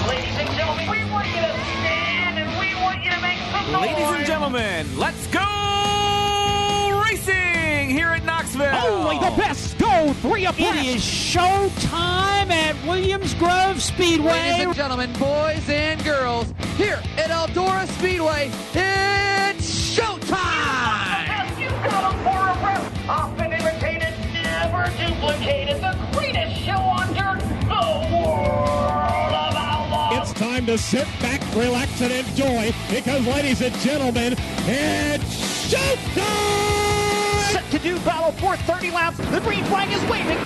Ladies and gentlemen, we want you to stand and we want you to make some noise. Ladies and gentlemen, let's go racing here at Knoxville. Only the best go 3 abreast. It is show time at Williams Grove Speedway. Ladies and gentlemen, boys and girls, here at Eldora Speedway, it's showtime! You've got them 4 abreast. Often imitated, never duplicated. The greatest show on dirt, the world of outlaws. It's time to sit back, relax, and enjoy, because, ladies and gentlemen, it's showtime! Set to do battle for 30 laps. The green flag is waving.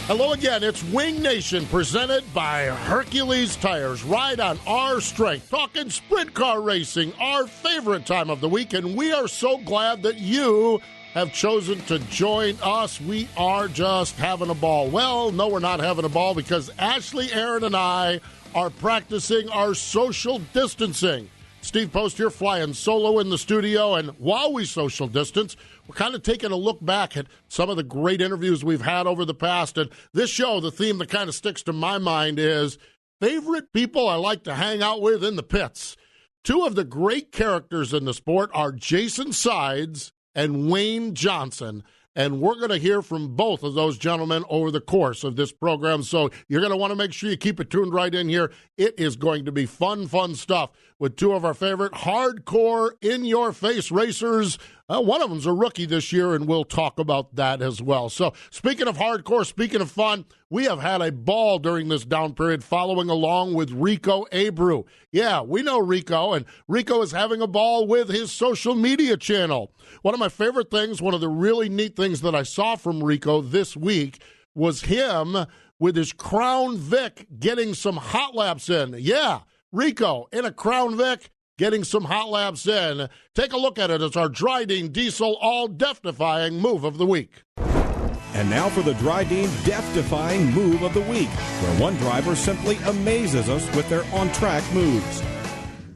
Hello again. It's Wing Nation presented by Hercules Tires. Ride on our strength. Talking sprint car racing, our favorite time of the week, and we are so glad that you have chosen to join us. We are just having a ball. Well, no, we're not having a ball because Ashley, Aaron, and I are practicing our social distancing. Steve Post here flying solo in the studio, and while we social distance, we're kind of taking a look back at some of the great interviews we've had over the past. And this show, the theme that kind of sticks to my mind is favorite people I like to hang out with in the pits. 2 of the great characters in the sport are Jason Sides and Wayne Johnson. And we're going to hear from both of those gentlemen over the course of this program. So you're going to want to make sure you keep it tuned right in here. It is going to be fun stuff with 2 of our favorite hardcore, in-your-face racers. One of them's a rookie this year, and we'll talk about that as well. So speaking of hardcore, speaking of fun, we have had a ball during this down period following along with Rico Abreu. Yeah, we know Rico, and Rico is having a ball with his social media channel. One of my favorite things, one of the really neat things that I saw from Rico this week was him with his Crown Vic getting some hot laps in. Yeah, Rico in a Crown Vic getting some hot laps in. Take a look at it. It's our Dryden Diesel all death-defying move of the week. And now for the Dryden death-defying move of the week, where one driver simply amazes us with their on-track moves.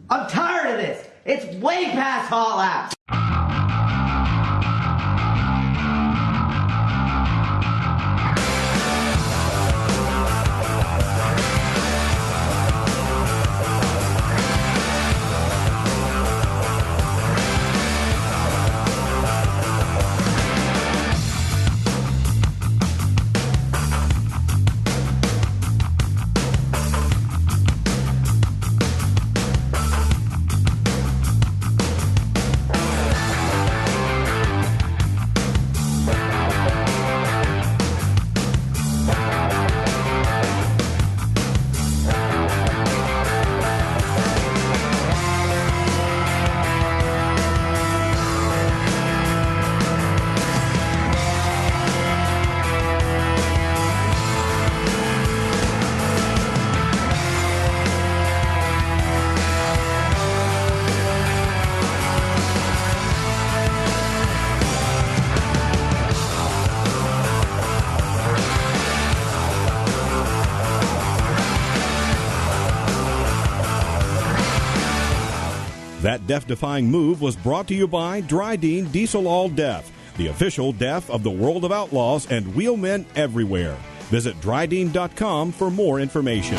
I'm tired of this. It's way past hot laps. That death-defying move was brought to you by Dryden Diesel All Death, the official death of the world of outlaws and wheelmen everywhere. Visit Dryden.com for more information.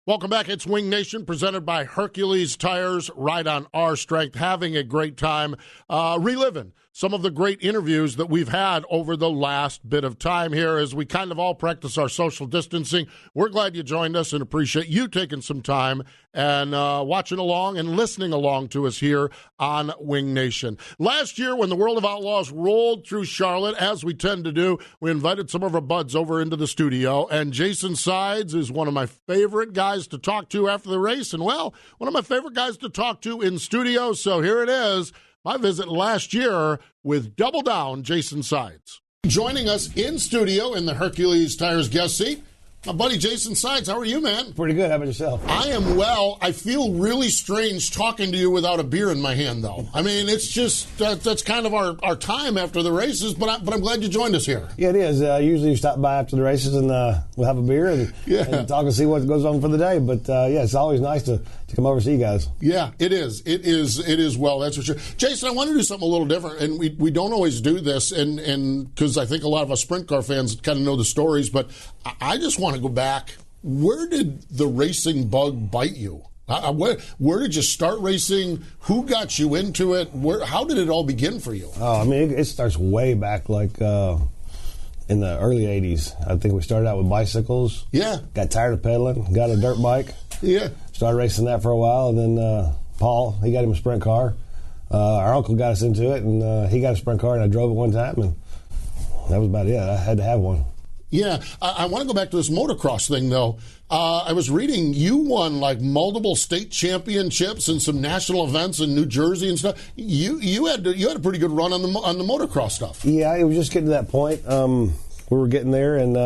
Welcome back. It's Wing Nation presented by Hercules Tires. Ride on our strength. Having a great time reliving some of the great interviews that we've had over the last bit of time here as we kind of all practice our social distancing. We're glad you joined us and appreciate you taking some time and watching along and listening along to us here on Wing Nation. Last year, when the World of Outlaws rolled through Charlotte, as we tend to do, we invited some of our buds over into the studio, and Jason Sides is one of my favorite guys to talk to after the race, and, well, one of my favorite guys to talk to in studio, so here it is. My visit last year with Double Down, Jason Sides. Joining us in studio in the Hercules Tires guest seat, my buddy Jason Sides. How are you, man? Pretty good. How about yourself? I am well. I feel really strange talking to you without a beer in my hand, though. I mean, it's just, that's kind of our time after the races, but I'm glad you joined us here. Yeah, it is. Usually you stop by after the races and we'll have a beer and talk and see what goes on for the day. But, yeah, it's always nice to come over and see you guys. Yeah, it is. It is well, that's for sure. Jason, I want to do something a little different, and we don't always do this, and because I think a lot of us sprint car fans kind of know the stories, but I just want to go back. Where did the racing bug bite you? Where did you start racing? Who got you into it? How did it all begin for you? Oh, I mean, it starts way back, like in the early 80s. I think we started out with bicycles. Yeah. Got tired of pedaling, got a dirt bike. Yeah. Started racing that for a while, and then Paul, he got him a sprint car. Our uncle got us into it, and he got a sprint car, and I drove it one time, and that was about it. I had to have one. Yeah, I want to go back to this motocross thing, though. I was reading you won like multiple state championships and some national events in New Jersey and stuff. You had a pretty good run on the motocross stuff. Yeah, it was just getting to that point. We were getting there, and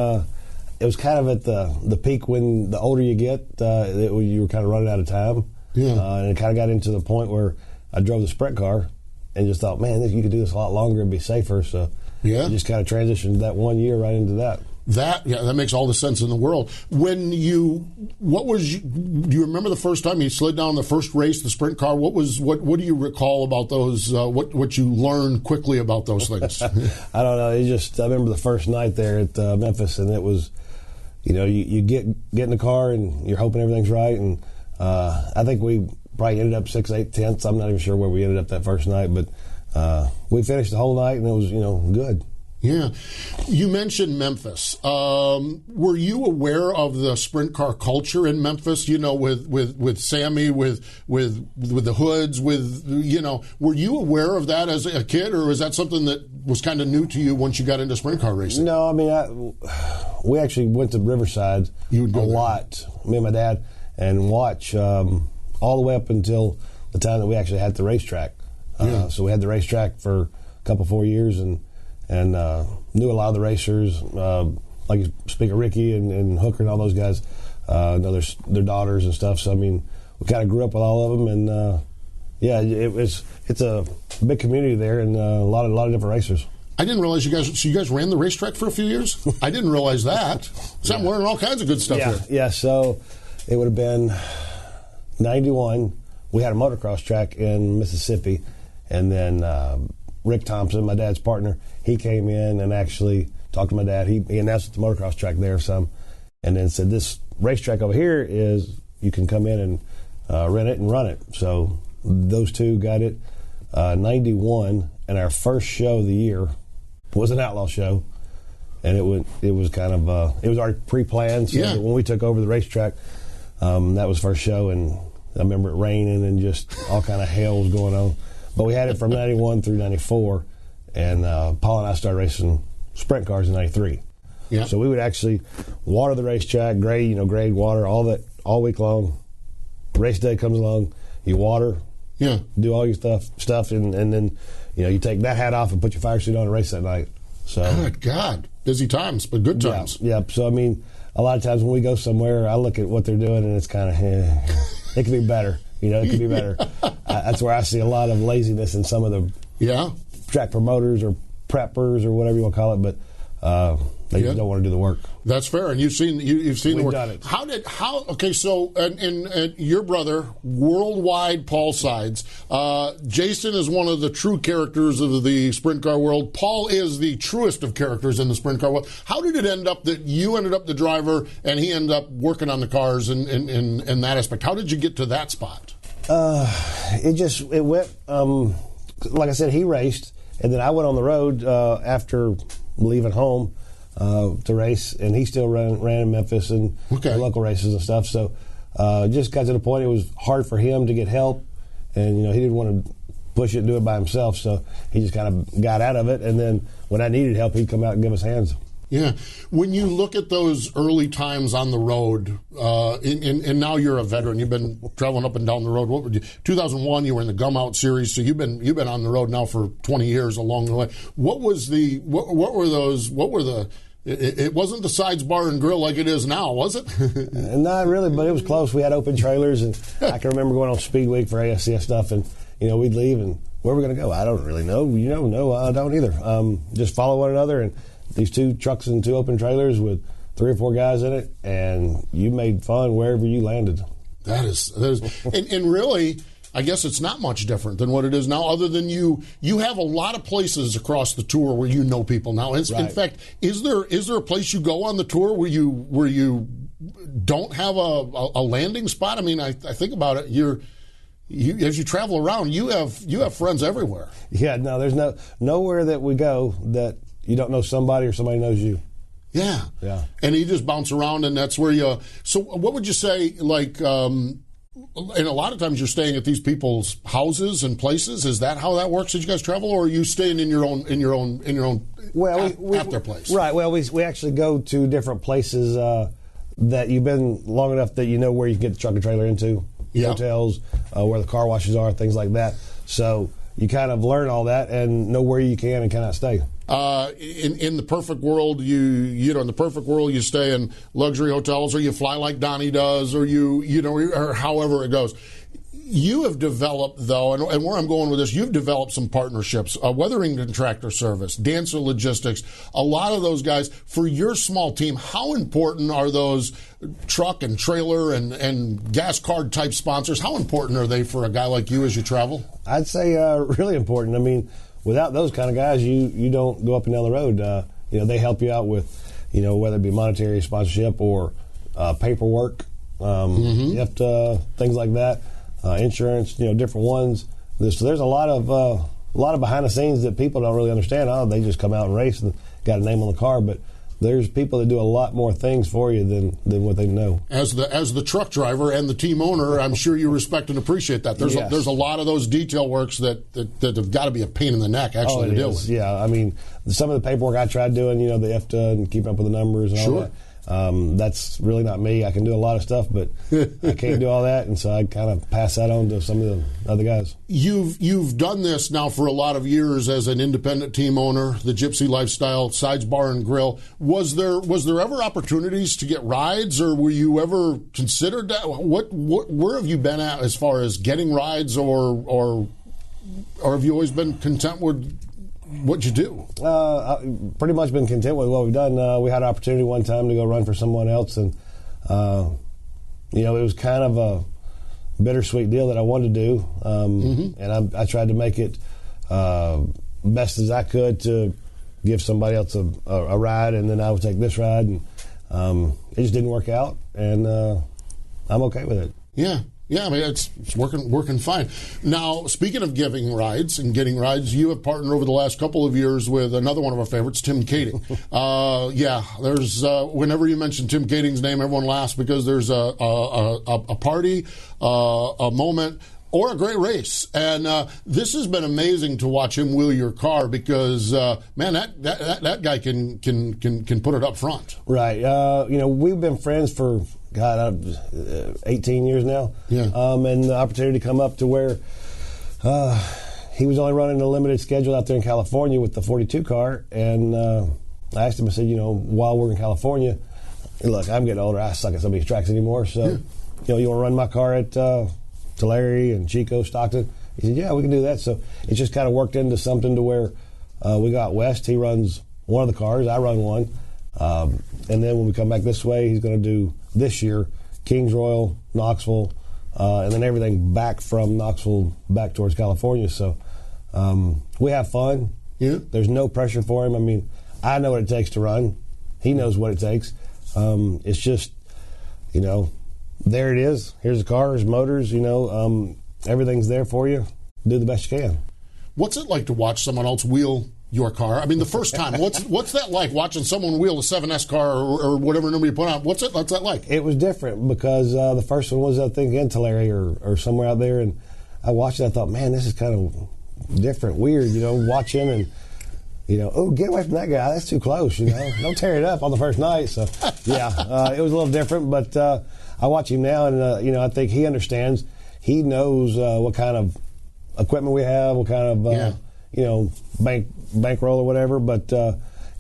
it was kind of at the peak when the older you get, you were kind of running out of time. Yeah, and it kind of got into the point where I drove the sprint car and just thought, man, you could do this a lot longer and be safer. So I just kind of transitioned that 1 year right into that. That makes all the sense in the world. Do you remember the first time you slid down the first race, the sprint car? What do you recall about those? What you learned quickly about those things? I don't know. I remember the first night there at Memphis, and it was, you get in the car and you're hoping everything's right, and I think we probably ended up 6th, 8th, 10th. I'm not even sure where we ended up that first night, but we finished the whole night, and it was good. Yeah. You mentioned Memphis. Were you aware of the sprint car culture in Memphis, with Sammy, with the Hoods, were you aware of that as a kid, or was that something that was kind of new to you once you got into sprint car racing? No, I mean, we actually went to Riverside a lot, me and my dad, and watch all the way up until the time that we actually had the racetrack. So we had the racetrack for a couple, 4 years, and knew a lot of the racers, like you speak of Ricky and Hooker and all those guys, know their daughters and stuff. So I mean, we kind of grew up with all of them, and it's a big community there, and a lot of different racers. I didn't realize you guys ran the racetrack for a few years. I didn't realize that. So I'm learning all kinds of good stuff here. Yeah. So it would have been 91. We had a motocross track in Mississippi, and then Rick Thompson, my dad's partner, he came in and actually talked to my dad. He announced the motocross track there some, and then said, this racetrack over here is, you can come in and rent it and run it. So those two got it. 91, and our first show of the year was an outlaw show, and it was kind of it was already pre-planned. So when we took over the racetrack, that was first show, and I remember it raining and just all kind of hell was going on. But we had it from 91 through 94, and Paul and I started racing sprint cars in 93. Yeah. So we would actually water the racetrack, grade water, all that, all week long. Race day comes along, you water, do all your stuff, and then you take that hat off and put your fire suit on and race that night. So, good God, busy times, but good times. Yeah. So I mean, a lot of times when we go somewhere, I look at what they're doing, and it's kind of it could be better. It could be better. That's where I see a lot of laziness in some of the track promoters or preppers or whatever you want to call it, but they just don't want to do the work. That's fair, and you've seen the work. Done it. Okay, so and your brother, worldwide Paul Sides, Jason is one of the true characters of the sprint car world. Paul is the truest of characters in the sprint car world. How did it end up that you ended up the driver and he ended up working on the cars in that aspect? How did you get to that spot? It went, like I said, he raced, and then I went on the road after leaving home to race, and he still ran in Memphis and local races and stuff. So just got to the point it was hard for him to get help, and he didn't want to push it and do it by himself. So he just kind of got out of it, and then when I needed help, he'd come out and give us hands. Yeah. When you look at those early times on the road, and now you're a veteran, you've been traveling up and down the road. 2001, you were in the Gum Out series, so you've been on the road now for 20 years along the way. It wasn't the Sides Bar and Grill like it is now, was it? Not really, but it was close. We had open trailers, and I can remember going on Speed Week for ASCS stuff, and we'd leave, and where we're going to go? I don't really know. No, I don't either. Just follow one another, and these two trucks and two open trailers with 3 or 4 guys in it, and you made fun wherever you landed. That is, and really, I guess it's not much different than what it is now, other than you have a lot of places across the tour where you know people now. In fact, is there a place you go on the tour where you don't have a landing spot? I mean, I think about it. As you travel around, you have friends everywhere. Yeah, no, there's nowhere that we go that you don't know somebody or somebody knows you. Yeah. And you just bounce around, and that's where you. So, what would you say? Like, and a lot of times you're staying at these people's houses and places. Is that how that works? As you guys travel, or are you staying in your own? Well, at their place. Right. Well, we actually go to different places that you've been long enough that you know where you can get the truck and trailer into. Hotels, where the car washes are, things like that. So you kind of learn all that and know where you can and cannot stay. In the perfect world, in the perfect world, you stay in luxury hotels, or you fly like Donnie does, or or however it goes. You have developed, though, and where I'm going with this, you've developed some partnerships, Weatherington Tractor Service, Dancer Logistics, a lot of those guys. For your small team, how important are those truck and trailer and gas card type sponsors? How important are they for a guy like you as you travel? I'd say really important. I mean, without those kind of guys, you don't go up and down the road. They help you out with, whether it be monetary sponsorship or paperwork, you have to, things like that. Insurance, different ones. There's a lot of behind the scenes that people don't really understand. Oh, they just come out and race and got a name on the car, but there's people that do a lot more things for you than what they know. As the truck driver and the team owner, I'm sure you respect and appreciate that. There's a lot of those detail works that have got to be a pain in the neck actually to deal with. Yeah, I mean, some of the paperwork I tried doing, the EFTA and keeping up with the numbers and all that. That's really not me. I can do a lot of stuff, but I can't do all that, and so I kind of pass that on to some of the other guys. You've done this now for a lot of years as an independent team owner, the Gypsy Lifestyle, Sides Bar and Grill. Was there ever opportunities to get rides, or were you ever considered that? Where have you been at as far as getting rides, or have you always been content with what'd you do? I've pretty much been content with what we've done. We had an opportunity one time to go run for someone else, and it was kind of a bittersweet deal that I wanted to do, and I tried to make it best as I could to give somebody else a ride, and then I would take this ride, and it just didn't work out, and I'm okay with it. Yeah, I mean, it's working fine. Now, speaking of giving rides and getting rides, you have partnered over the last couple of years with another one of our favorites, Tim Kading. There's whenever you mention Tim Kading's name, everyone laughs because there's a party, a moment, or a great race. And this has been amazing to watch him wheel your car because, man, that guy can put it up front. Right. We've been friends for 18 years now. Yeah. And the opportunity to come up to where he was only running a limited schedule out there in California with the 42 car. And I asked him, I said, while we're in California, look, I'm getting older. I suck at some of these tracks anymore. So, you want to run my car at Tulare and Chico, Stockton? He said, yeah, we can do that. So it just kind of worked into something to where we got west. He runs one of the cars. I run one. And then when we come back this way, he's going to do this year Kings Royal, Knoxville, and then everything back from Knoxville back towards California. So we have fun. Yeah. There's no pressure for him. I mean, I know what it takes to run. He knows what it takes. It's just, there it is. Here's the car, here's motors, everything's there for you. Do the best you can. What's it like to watch someone else wheel your car? I mean, the first time, what's that like, watching someone wheel a 7S car or whatever number you put on? What's that like? It was different because the first one was, I think, in Tulare or somewhere out there, and I watched it. I thought, man, this is kind of different, weird, watching and, oh, get away from that guy. That's too close, Don't tear it up on the first night. So, yeah, it was a little different, but I watch him now, and, I think he understands. He knows what kind of equipment we have, what kind of, bankroll or whatever, but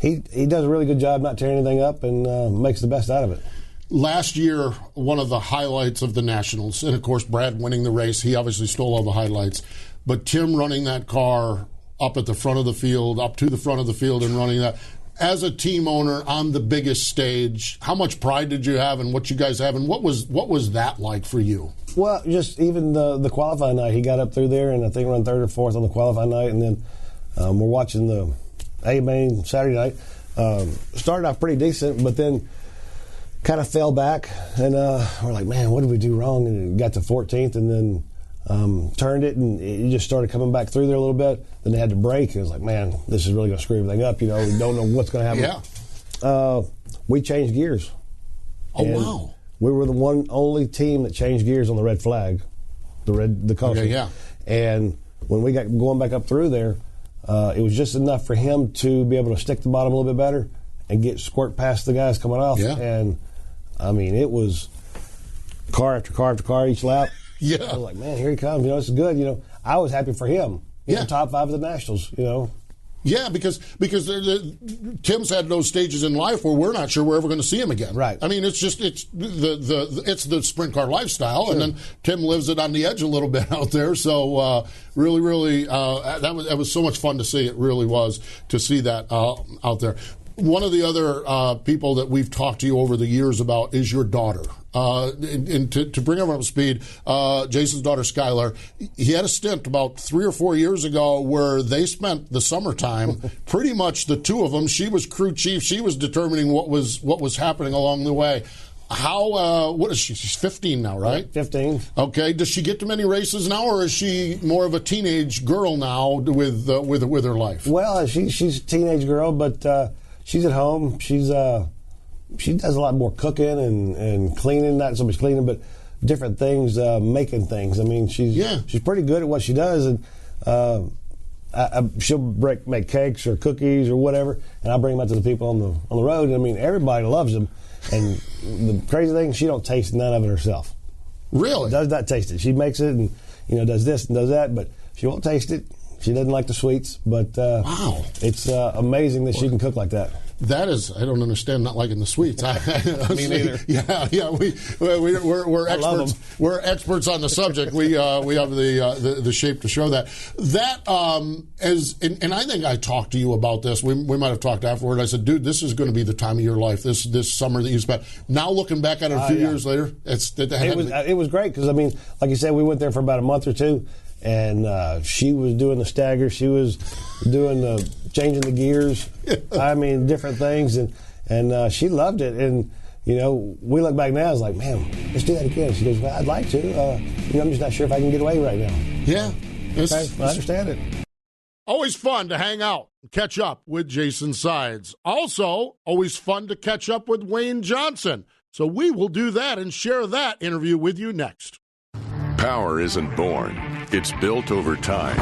he does a really good job not tearing anything up and makes the best out of it. Last year, one of the highlights of the Nationals, and of course Brad winning the race, he obviously stole all the highlights, but Tim running that car up at the front of the field, up to the front of the field and running that, as a team owner on the biggest stage, how much pride did you have in what you guys have, and what was that like for you? Well, just even the qualifying night, he got up through there, and I think run third or fourth on the qualifying night, and then we're watching the A main Saturday night. Started off pretty decent, but then kind of fell back, and we're like, man, what did we do wrong? And it got to 14th, and then turned it, and it just started coming back through there a little bit. Then they had to break. It was like, man, this is really going to screw everything up. We don't know what's going to happen. Yeah. We changed gears. Oh, wow. We were the only team that changed gears on the red flag, the caution. Okay, yeah. And when we got going back up through there, it was just enough for him to be able to stick the bottom a little bit better and get squirt past the guys coming off. Yeah. And, I mean, it was car after car after car each lap. Yeah. I was like, man, here he comes. This is good. I was happy for him. Top 5 of the Nationals, Yeah, because Tim's had those stages in life where we're not sure we're ever going to see him again. Right. I mean, it's the sprint car lifestyle, sure. And then Tim lives it on the edge a little bit out there. So really, that was so much fun to see. It really was to see that out there. One of the other people that we've talked to you over the years about is your daughter. And to bring everyone up to speed, Jason's daughter, Skylar, he had a stint about 3 or 4 years ago where they spent the summertime, pretty much the two of them. She was crew chief. She was determining what was happening along the way. What is she? She's 15 now, right? 15. Okay. Does she get to many races now, or is she more of a teenage girl now with her life? Well, she's a teenage girl, but she's at home. She does a lot more cooking and cleaning, not so much cleaning, but different things, making things. I mean, she's pretty good at what she does, and she'll make cakes or cookies or whatever, and I bring them out to the people on the road. And I mean, everybody loves them. And the crazy thing, she don't taste none of it herself. Really? Does not taste it. She makes it and does this and does that, but she won't taste it. She doesn't like the sweets, but wow, it's amazing that she can cook like that. That is, I don't understand not liking the sweets. Me neither. Yeah, we're experts. We're experts on the subject. We have the shape to show that. That and I think I talked to you about this. We might have talked afterward. I said, dude, this is going to be the time of your life. This summer that you spent. Now looking back at it a few years later, it was great because I mean, like you said, we went there for about a month or two. And she was doing the stagger. She was doing the changing the gears. I mean, different things, and she loved it. And we look back now, it's like, man, let's do that again. She goes, well, I'd like to. I'm just not sure if I can get away right now. Yeah, okay, I understand it. Always fun to hang out and catch up with Jason Sides. Also, always fun to catch up with Wayne Johnson. So we will do that and share that interview with you next. Power isn't born. It's built over time.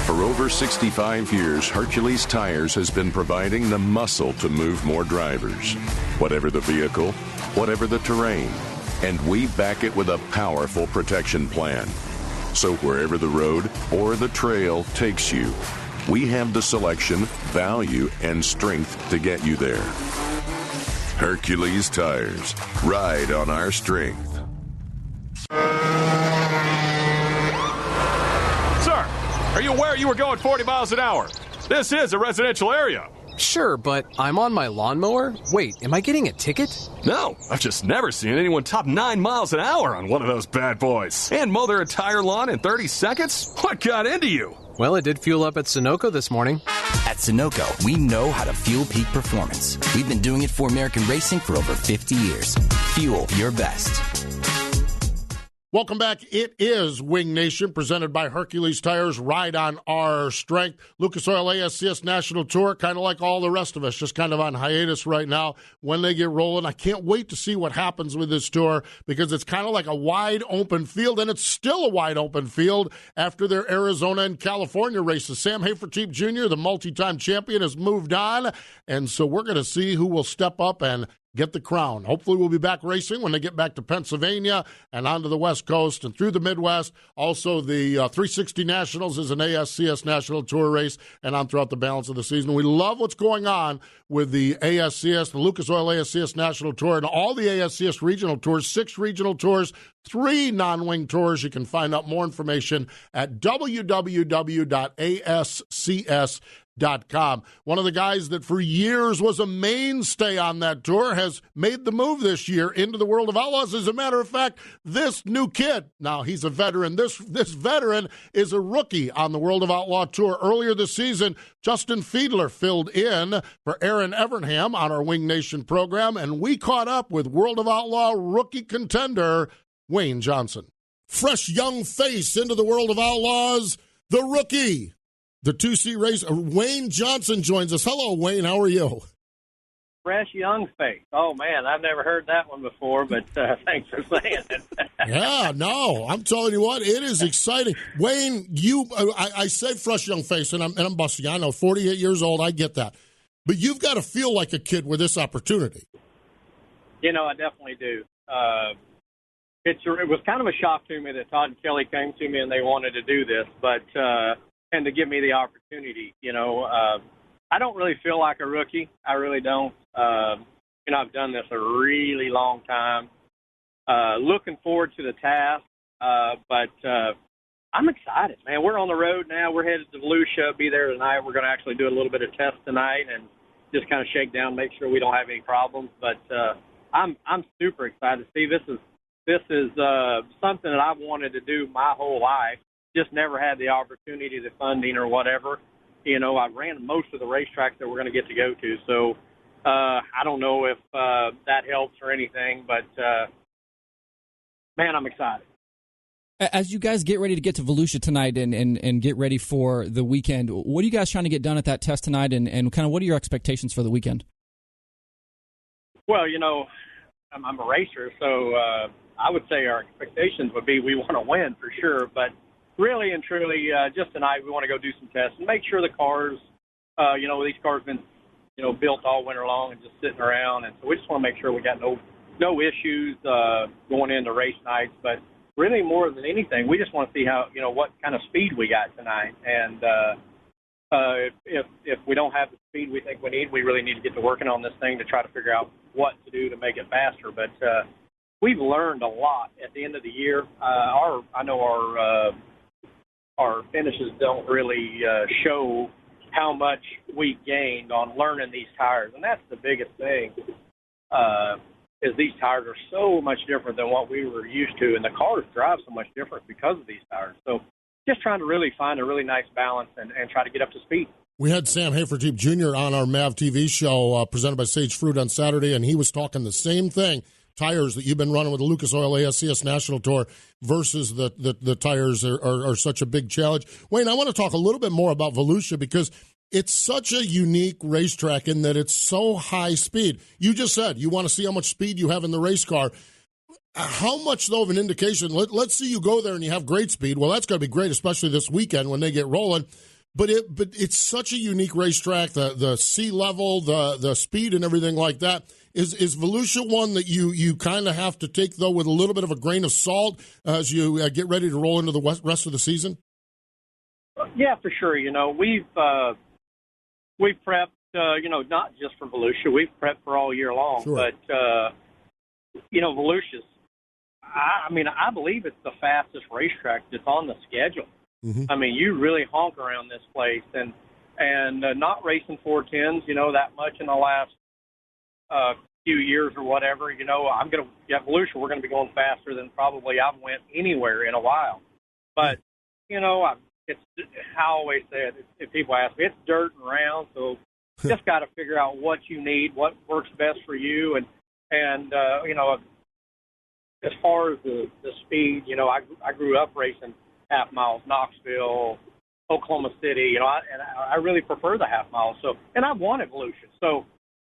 For over 65 years, Hercules Tires has been providing the muscle to move more drivers. Whatever the vehicle, whatever the terrain. And we back it with a powerful protection plan. So wherever the road or the trail takes you, we have the selection, value, and strength to get you there. Hercules Tires. Ride on our strength. Sir, are you aware you were going 40 miles an hour? This is a residential area. Sure, but I'm on my lawnmower? Wait, am I getting a ticket? No, I've just never seen anyone top 9 miles an hour on one of those bad boys. And mow their entire lawn in 30 seconds? What got into you? Well, it did fuel up at Sunoco this morning. At Sunoco, we know how to fuel peak performance. We've been doing it for American racing for over 50 years. Fuel your best. Welcome back. It is Wing Nation, presented by Hercules Tires. Ride on our strength. Lucas Oil ASCS National Tour, kind of like all the rest of us, just kind of on hiatus right now. When they get rolling, I can't wait to see what happens with this tour, because it's kind of like a wide open field, and it's still a wide open field after their Arizona and California races. Sam Hafertepe Jr., the multi-time champion, has moved on, and so we're going to see who will step up and get the crown. Hopefully we'll be back racing when they get back to Pennsylvania and onto the West Coast and through the Midwest. Also, the 360 Nationals is an ASCS National Tour race and on throughout the balance of the season. We love what's going on with the ASCS, the Lucas Oil ASCS National Tour, and all the ASCS regional tours, 6 regional tours, 3 non-wing tours. You can find out more information at www.ascs.com. One of the guys that for years was a mainstay on that tour has made the move this year into the World of Outlaws. As a matter of fact, this new kid, now he's a veteran, this veteran is a rookie on the World of Outlaw tour. Earlier this season, Justin Fiedler filled in for Aaron Evernham on our Wing Nation program, and we caught up with World of Outlaw rookie contender Wayne Johnson. Fresh young face into the World of Outlaws, the rookie. The 2C race, Wayne Johnson joins us. Hello, Wayne. How are you? Fresh young face. Oh, man, I've never heard that one before, but thanks for saying it. Yeah, no, I'm telling you what, it is exciting. Wayne, I say fresh young face, and I'm busting. I know, 48 years old, I get that. But you've got to feel like a kid with this opportunity. You know, I definitely do. It was kind of a shock to me that Todd and Kelly came to me and they wanted to do this, but and to give me the opportunity. You know, I don't really feel like a rookie. I really don't. You know, I've done this a really long time. Looking forward to the task, but I'm excited, man. We're on the road now. We're headed to Volusia, be there tonight. We're going to actually do a little bit of test tonight and just kind of shake down, make sure we don't have any problems. But I'm super excited. See, this is something that I've wanted to do my whole life. Just never had the opportunity, the funding or whatever. You know, I ran most of the racetracks that we're going to get to go to. So I don't know if that helps or anything, but, man, I'm excited. As you guys get ready to get to Volusia tonight and get ready for the weekend, what are you guys trying to get done at that test tonight, and kind of what are your expectations for the weekend? Well, you know, I'm a racer, so I would say our expectations would be we want to win for sure, but really and truly, just tonight we want to go do some tests and make sure the cars, you know, these cars have been, you know, built all winter long and just sitting around, and so we just want to make sure we got no issues going into race nights. But really, more than anything, we just want to see how, you know, what kind of speed we got tonight, and if we don't have the speed we think we need, we really need to get to working on this thing to try to figure out what to do to make it faster. But we've learned a lot at the end of the year. I know our finishes don't really show how much we gained on learning these tires, and that's the biggest thing. Is these tires are so much different than what we were used to, and the cars drive so much different because of these tires. So just trying to really find a really nice balance and try to get up to speed. We had Sam Hafertepe Jr. on our MAV TV show presented by Sage Fruit on Saturday, and he was talking the same thing. Tires that you've been running with the Lucas Oil ASCS National Tour versus the tires are such a big challenge. Wayne, I want to talk a little bit more about Volusia because it's such a unique racetrack in that it's so high speed. You just said you want to see how much speed you have in the race car. How much, though, of an indication? Let's see you go there and you have great speed. Well, that's going to be great, especially this weekend when they get rolling. But it's such a unique racetrack, the sea level, the speed and everything like that. Is Volusia one that you kind of have to take, though, with a little bit of a grain of salt as you get ready to roll into the rest of the season? Yeah, for sure. You know, we've prepped, you know, not just for Volusia. We've prepped for all year long. Sure. But, you know, Volusia's, I believe it's the fastest racetrack that's on the schedule. Mm-hmm. I mean, you really honk around this place, and not racing 410s, you know, that much in the last few years or whatever. You know, at Volusia, we're going to be going faster than probably I've went anywhere in a while. But, you know, I always say it, if people ask me, it's dirt and round, so just got to figure out what you need, what works best for you, and you know, as far as the speed, you know, I grew up racing half miles, Knoxville, Oklahoma City, you know, I really prefer the half miles. So, and I've won at Volusia, so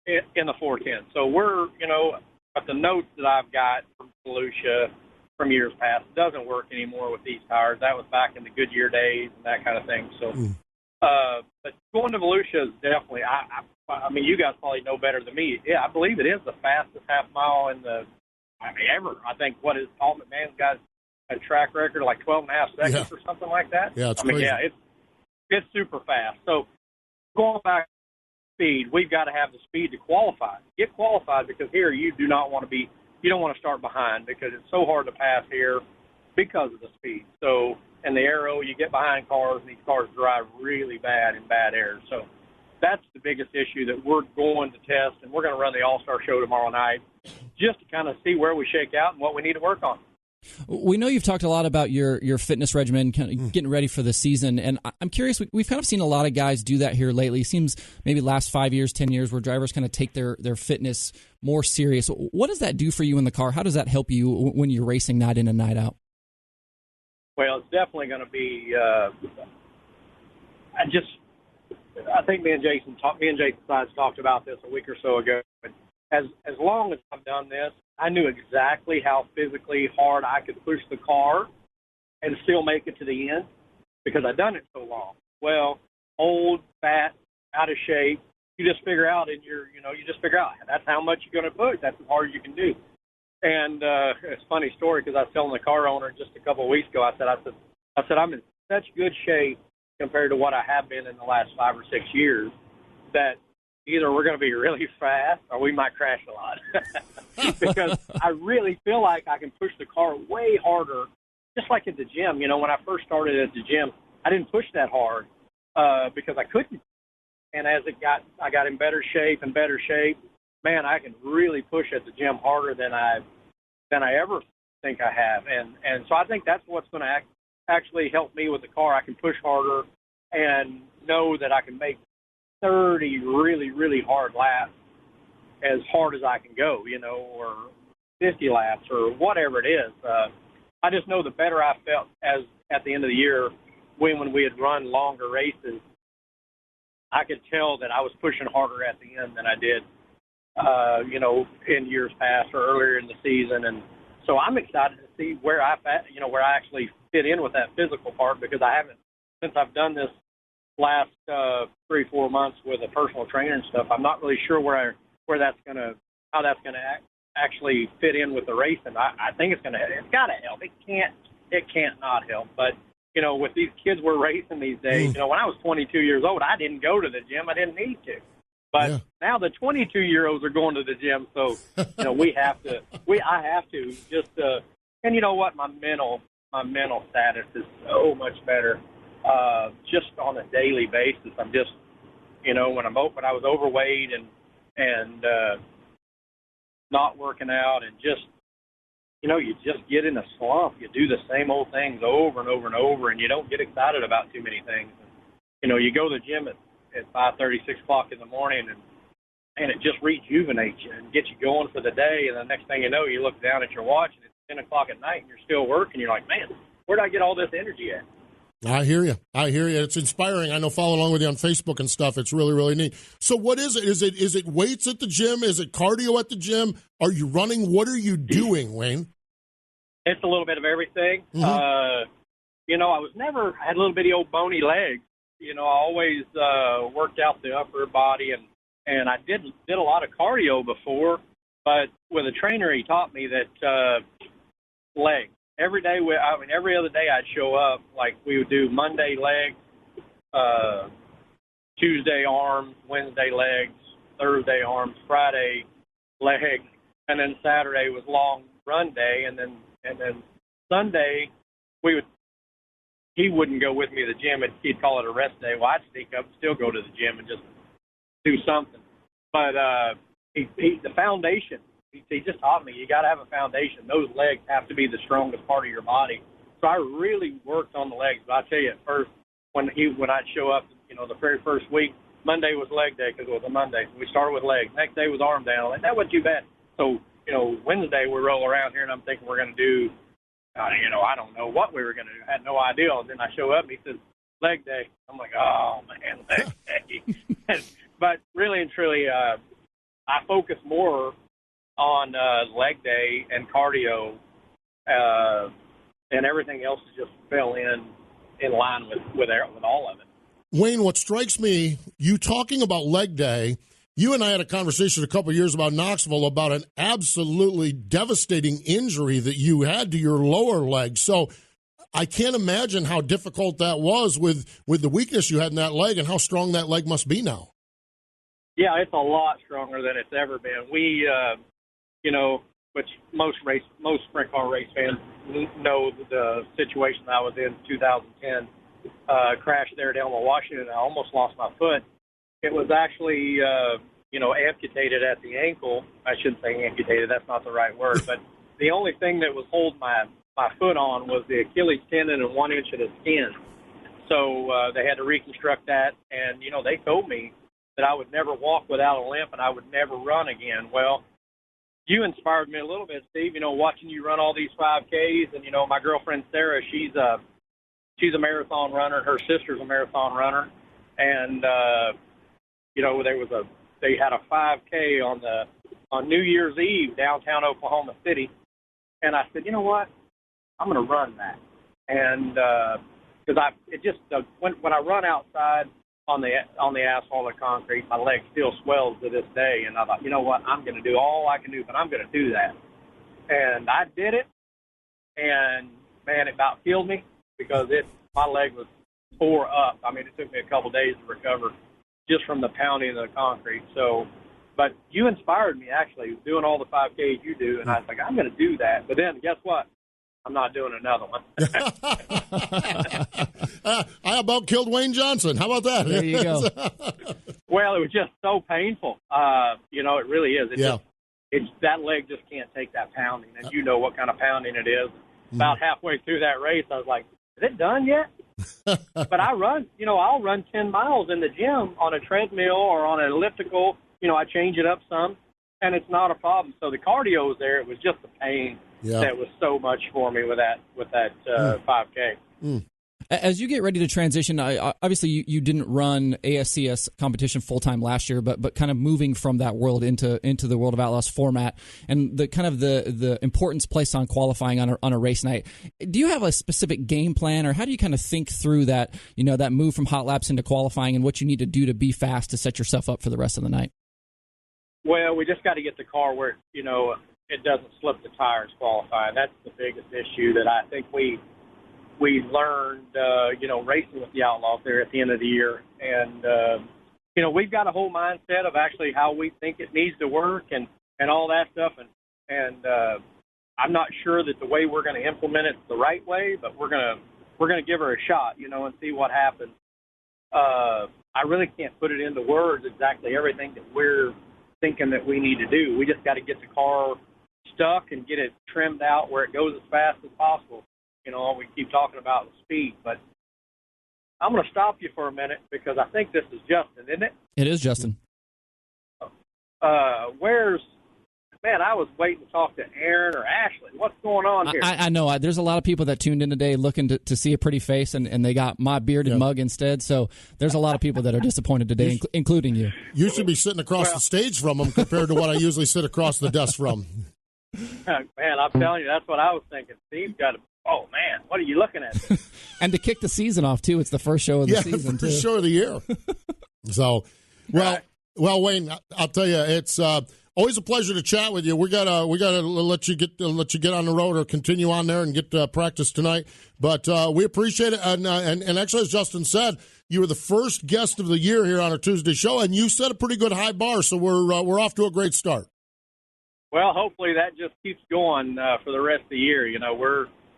in the 410. So we're, you know, but the notes that I've got from Volusia from years past doesn't work anymore with these tires. That was back in the Goodyear days and that kind of thing. So, but going to Volusia is definitely, I mean, you guys probably know better than me. Yeah, I believe it is the fastest half mile in ever. I think Paul McMahon's got a track record of like 12 and a half seconds or something like that. Yeah, it's crazy. Yeah, it's super fast. So going back to speed, we've got to have the speed to qualify. Get qualified, because here you don't want to start behind, because it's so hard to pass here because of the speed. So, and the aero, you get behind cars, and these cars drive really bad in bad air. So that's the biggest issue that we're going to test, and we're going to run the All-Star Show tomorrow night just to kind of see where we shake out and what we need to work on. We know you've talked a lot about your fitness regimen, kind of getting ready for the season, and I'm curious, we've kind of seen a lot of guys do that here lately. It seems maybe last 5 years, 10 years, where drivers kind of take their fitness more serious. What does that do for you in the car? How does that help you when you're racing night in and night out? Well, it's definitely going to be I think me and Jason Sides talked about this a week or so ago. But as long as I've done this, I knew exactly how physically hard I could push the car and still make it to the end because I've done it so long. Well, old, fat, out of shape, you just figure out that's how much you're going to push. That's as hard as you can do. And it's a funny story because I was telling the car owner just a couple of weeks ago, I said I'm in such good shape compared to what I have been in the last 5 or 6 years that either we're going to be really fast or we might crash a lot because I really feel like I can push the car way harder, just like at the gym. You know, when I first started at the gym, I didn't push that hard because I couldn't. And as I got in better shape, man, I can really push at the gym harder than I ever think I have. And so I think that's what's going to actually help me with the car. I can push harder and know that I can make 30 really, really hard laps as hard as I can go, or 50 laps or whatever it is. I just know the better I felt as at the end of the year when we had run longer races, I could tell that I was pushing harder at the end than I did, in years past or earlier in the season. And so I'm excited to see where I actually fit in with that physical part because I haven't, since I've done this last 3-4 months with a personal trainer and stuff, I'm not really sure how that's gonna actually fit in with the racing. I think it's gotta help. It can't not help. But with these kids we're racing these days, when I was 22 years old, I didn't go to the gym. I didn't need to. But now the 22-year-olds are going to the gym, so I have to just. And you know what? My mental status is so much better. Just on a daily basis, I'm just, when I was overweight and not working out and just, you just get in a slump. You do the same old things over and over and over, and you don't get excited about too many things. You go to the gym at 5:30, 6 o'clock in the morning, and it just rejuvenates you and gets you going for the day. And the next thing you know, you look down at your watch, and it's 10 o'clock at night, and you're still working. You're like, man, where did I get all this energy at? I hear you. It's inspiring. I know, follow along with you on Facebook and stuff. It's really, really neat. So what is it? Is it weights at the gym? Is it cardio at the gym? Are you running? What are you doing, Wayne? It's a little bit of everything. Mm-hmm. I had little bitty old bony legs. I always worked out the upper body, and I did a lot of cardio before, but with a trainer, he taught me that legs. Every day, every other day I'd show up, like we would do Monday legs, Tuesday arms, Wednesday legs, Thursday arms, Friday legs, and then Saturday was long run day, and then Sunday he wouldn't go with me to the gym. He'd call it a rest day. Well, I'd sneak up and still go to the gym and just do something. But the foundation, he just taught me, you got to have a foundation. Those legs have to be the strongest part of your body. So I really worked on the legs. But I tell you, at first, when I'd show up, the very first week, Monday was leg day because it was a Monday. We started with legs. Next day was arm down. That wasn't too bad. So, Wednesday we roll around here, and I'm thinking we're going to do, I don't know what we were going to do. I had no idea. And then I show up, and he says, leg day. I'm like, oh, man, leg day. But really and truly, I focus more on leg day and cardio, and everything else just fell in line with all of it. Wayne, what strikes me, you talking about leg day, you and I had a conversation a couple of years about Knoxville about an absolutely devastating injury that you had to your lower leg. So I can't imagine how difficult that was with the weakness you had in that leg and how strong that leg must be now. Yeah, it's a lot stronger than it's ever been. We, which most sprint car race fans know the situation I was in 2010. Crashed there down in Washington. I almost lost my foot. it was actually, amputated at the ankle. I shouldn't say amputated. That's not the right word. But the only thing that was holding my foot on was the Achilles tendon and 1 inch of the skin. So they had to reconstruct that. And, they told me that I would never walk without a limp and I would never run again. Well, you inspired me a little bit, Steve, watching you run all these 5Ks. And, my girlfriend, Sarah, she's a marathon runner. Her sister's a marathon runner. And, they had a 5K on New Year's Eve downtown Oklahoma City. And I said, you know what? I'm going to run that. And because when I run outside on the asphalt or concrete, my leg still swells to this day. And I thought, you know what? I'm going to do all I can do, but I'm going to do that. And I did it. And, man, it about killed me because my leg was tore up. I mean, it took me a couple days to recover just from the pounding of the concrete. So, but you inspired me, actually, doing all the 5Ks you do. And I was like, I'm going to do that. But then, guess what? I'm not doing another one. I about killed Wayne Johnson. How about that? There you go. Well, it was just so painful. It really is. That leg just can't take that pounding. And you know what kind of pounding it is. About halfway through that race, I was like, is it done yet? But I run, I'll run 10 miles in the gym on a treadmill or on an elliptical. I change it up some, and it's not a problem. So the cardio was there. It was just the pain that was so much for me with that 5K. As you get ready to transition, obviously you didn't run ASCS competition full time last year, but kind of moving from that world into the World of Outlaws format and the kind of the importance placed on qualifying on a race night. Do you have a specific game plan, or how do you kind of think through that that move from hot laps into qualifying and what you need to do to be fast to set yourself up for the rest of the night? Well, we just got to get the car where it doesn't slip the tires qualifying. That's the biggest issue that I think we learned, racing with the Outlaws there at the end of the year. And, we've got a whole mindset of actually how we think it needs to work and all that stuff. And I'm not sure that the way we're going to implement it is the right way, but we're going to give her a shot, and see what happens. I really can't put it into words exactly everything that we're thinking that we need to do. We just got to get the car stuck and get it trimmed out where it goes as fast as possible. We keep talking about the speed, but I'm going to stop you for a minute because I think this is Justin, isn't it? It is Justin. I was waiting to talk to Aaron or Ashley. What's going on here? I know. There's a lot of people that tuned in today looking to see a pretty face, and they got my bearded mug instead. So there's a lot of people that are disappointed today, including you. You should be sitting across the stage from them compared to what I usually sit across the desk from. Man, I'm telling you, that's what I was thinking. Steve's got oh, man, what are you looking at? And to kick the season off, too, it's the first show of the season, too. First show of the year. So, well, Wayne, I'll tell you, it's always a pleasure to chat with you. We gotta let you get on the road or continue on there and get practice tonight. But we appreciate it. And actually, as Justin said, you were the first guest of the year here on our Tuesday show, and you set a pretty good high bar. So we're off to a great start. Well, hopefully that just keeps going for the rest of the year.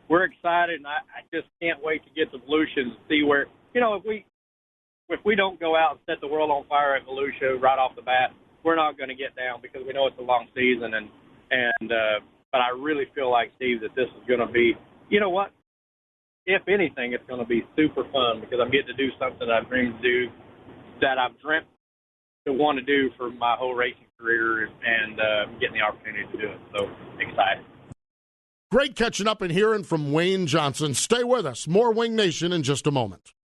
We're excited, and I just can't wait to get to Volusia and see where, if we don't go out and set the world on fire at Volusia right off the bat, we're not going to get down because we know it's a long season. But I really feel like, Steve, that this is going to be, if anything, it's going to be super fun because I'm getting to do something I've dreamed to do, that I've dreamt to want to do for my whole racing career, and getting the opportunity to do it. So excited. Great catching up and hearing from Wayne Johnson. Stay with us. More Wing Nation in just a moment.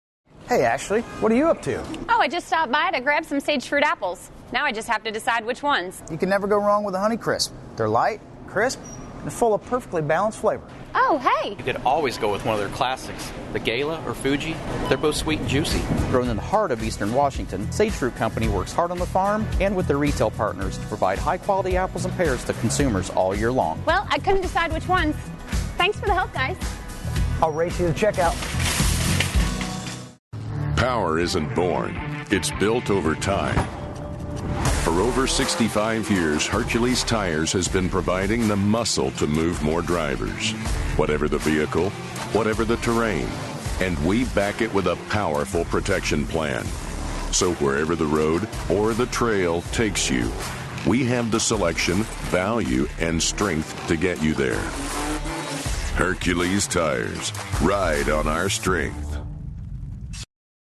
Hey, Ashley, what are you up to? Oh, I just stopped by to grab some sage fruit apples. Now I just have to decide which ones. You can never go wrong with a Honey Crisp. They're light, crisp, and full of perfectly balanced flavor. Oh, hey. You could always go with one of their classics, the Gala or Fuji. They're both sweet and juicy. Grown in the heart of eastern Washington, Sage Fruit Company works hard on the farm and with their retail partners to provide high-quality apples and pears to consumers all year long. Well, I couldn't decide which ones. Thanks for the help, guys. I'll race you to checkout. Power isn't born. It's built over time. For over 65 years, Hercules Tires has been providing the muscle to move more drivers. Whatever the vehicle, whatever the terrain. And we back it with a powerful protection plan. So wherever the road or the trail takes you, we have the selection, value, and strength to get you there. Hercules Tires. Ride on our strength.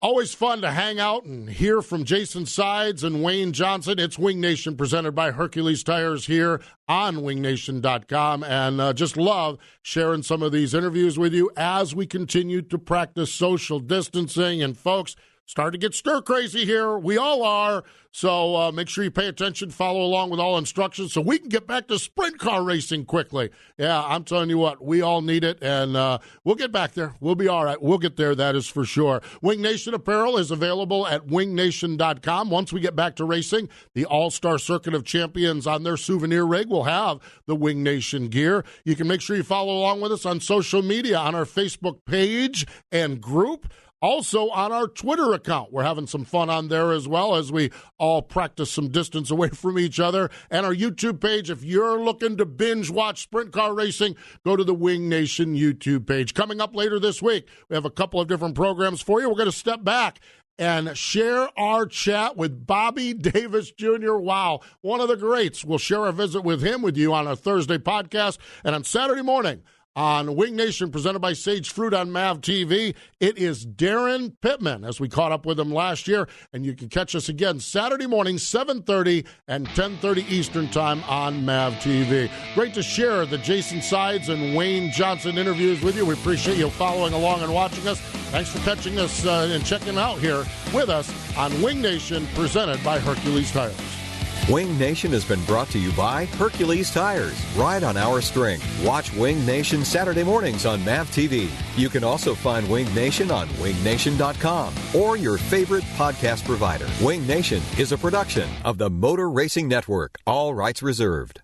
Always fun to hang out and hear from Jason Sides and Wayne Johnson. It's Wing Nation presented by Hercules Tires here on wingnation.com. And just love sharing some of these interviews with you as we continue to practice social distancing. And folks, start to get stir crazy here. We all are. So make sure you pay attention, follow along with all instructions so we can get back to sprint car racing quickly. Yeah, I'm telling you what, we all need it, and we'll get back there. We'll be all right. We'll get there, that is for sure. Wing Nation apparel is available at wingnation.com. Once we get back to racing, the All-Star Circuit of Champions on their souvenir rig will have the Wing Nation gear. You can make sure you follow along with us on social media, on our Facebook page and group. Also on our Twitter account. We're having some fun on there as well as we all practice some distance away from each other. And our YouTube page, if you're looking to binge watch sprint car racing, go to the Wing Nation YouTube page. Coming up later this week, we have a couple of different programs for you. We're going to step back and share our chat with Bobby Davis Jr. Wow, one of the greats. We'll share our visit with him with you on a Thursday podcast. And on Saturday morning, on Wing Nation, presented by Sage Fruit on MAV TV, it is Darren Pittman, as we caught up with him last year. And you can catch us again Saturday morning, 7:30 and 10:30 Eastern Time on MAV TV. Great to share the Jason Sides and Wayne Johnson interviews with you. We appreciate you following along and watching us. Thanks for catching us and checking out here with us on Wing Nation, presented by Hercules Tires. Wing Nation has been brought to you by Hercules Tires. Ride on our strength. Watch Wing Nation Saturday mornings on MAV TV. You can also find Wing Nation on wingnation.com or your favorite podcast provider. Wing Nation is a production of the Motor Racing Network. All rights reserved.